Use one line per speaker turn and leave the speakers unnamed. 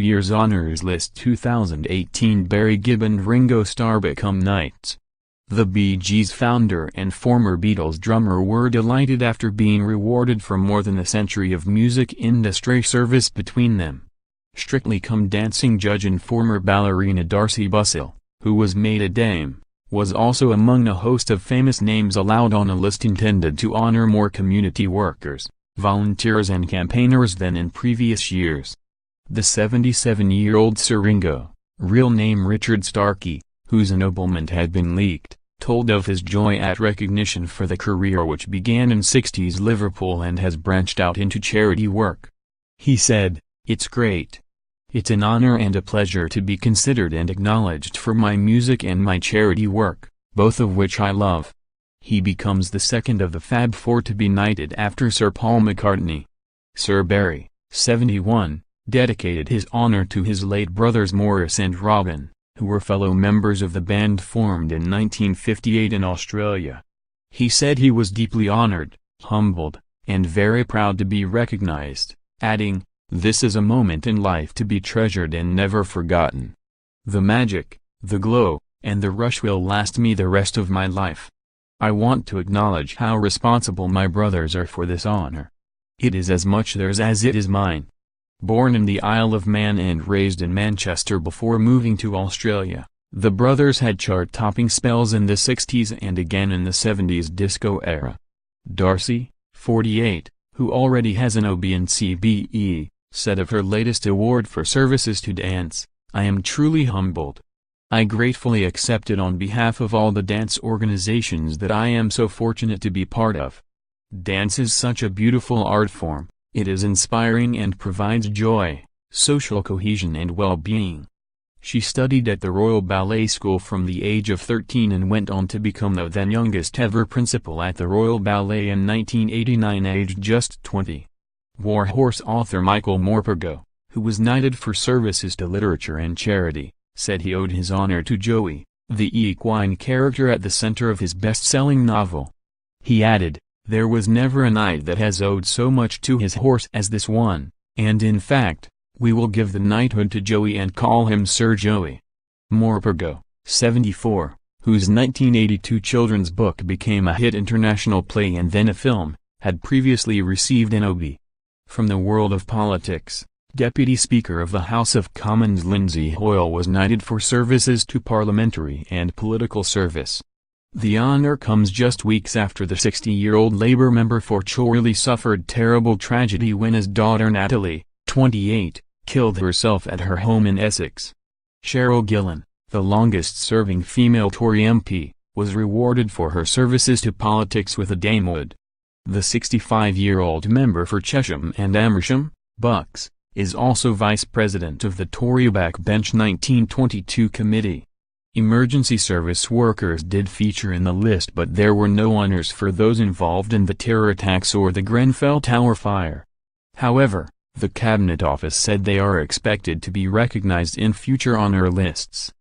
Year's Honors List 2018. Barry Gibb and Ringo Starr become knights. The Bee Gees founder and former Beatles drummer were delighted after being rewarded for more than a century of music industry service between them. Strictly Come Dancing judge and former ballerina Darcey Bussell, who was made a dame, was also among a host of famous names allowed on a list intended to honor more community workers, volunteers and campaigners than in previous years. The 77-year-old Sir Ringo, real name Richard Starkey, whose ennoblement had been leaked, told of his joy at recognition for the career which began in Sixties Liverpool and has branched out into charity work. He said, "It's great. It's an honor and a pleasure to be considered and acknowledged for my music and my charity work, both of which I love." He becomes the second of the Fab Four to be knighted after Sir Paul McCartney. Sir Barry, 71, dedicated his honor to his late brothers Maurice and Robin, who were fellow members of the band formed in 1958 in Australia. He said he was deeply honored, humbled, and very proud to be recognized, adding, "This is a moment in life to be treasured and never forgotten. The magic, the glow, and the rush will last me the rest of my life. I want to acknowledge how responsible my brothers are for this honor. It is as much theirs as it is mine." Born in the Isle of Man and raised in Manchester before moving to Australia, the brothers had chart-topping spells in the 60s and again in the 70s disco era. Darcey, 48, who already has an OB and CBE, said of her latest award for services to dance, "I am truly humbled. I gratefully accept it on behalf of all the dance organizations that I am so fortunate to be part of. Dance is such a beautiful art form. It is inspiring and provides joy, social cohesion and well-being." She studied at the Royal Ballet School from the age of 13 and went on to become the then youngest ever principal at the Royal Ballet in 1989, aged just 20. War Horse author Michael Morpurgo, who was knighted for services to literature and charity, said he owed his honor to Joey, the equine character at the center of his best-selling novel. He added, "There was never a knight that has owed so much to his horse as this one, and in fact, we will give the knighthood to Joey and call him Sir Joey." Morpurgo, 74, whose 1982 children's book became a hit international play and then a film, had previously received an OB. From the world of politics, Deputy Speaker of the House of Commons Lindsay Hoyle was knighted for services to parliamentary and political service. The honor comes just weeks after the 60-year-old Labour member for Chorley suffered terrible tragedy when his daughter Natalie, 28, killed herself at her home in Essex. Cheryl Gillan, the longest-serving female Tory MP, was rewarded for her services to politics with a Damewood. The 65-year-old member for Chesham and Amersham, Bucks, is also vice president of the Tory backbench 1922 committee. Emergency service workers did feature in the list, but there were no honors for those involved in the terror attacks or the Grenfell Tower fire. However, the Cabinet Office said they are expected to be recognized in future honor lists.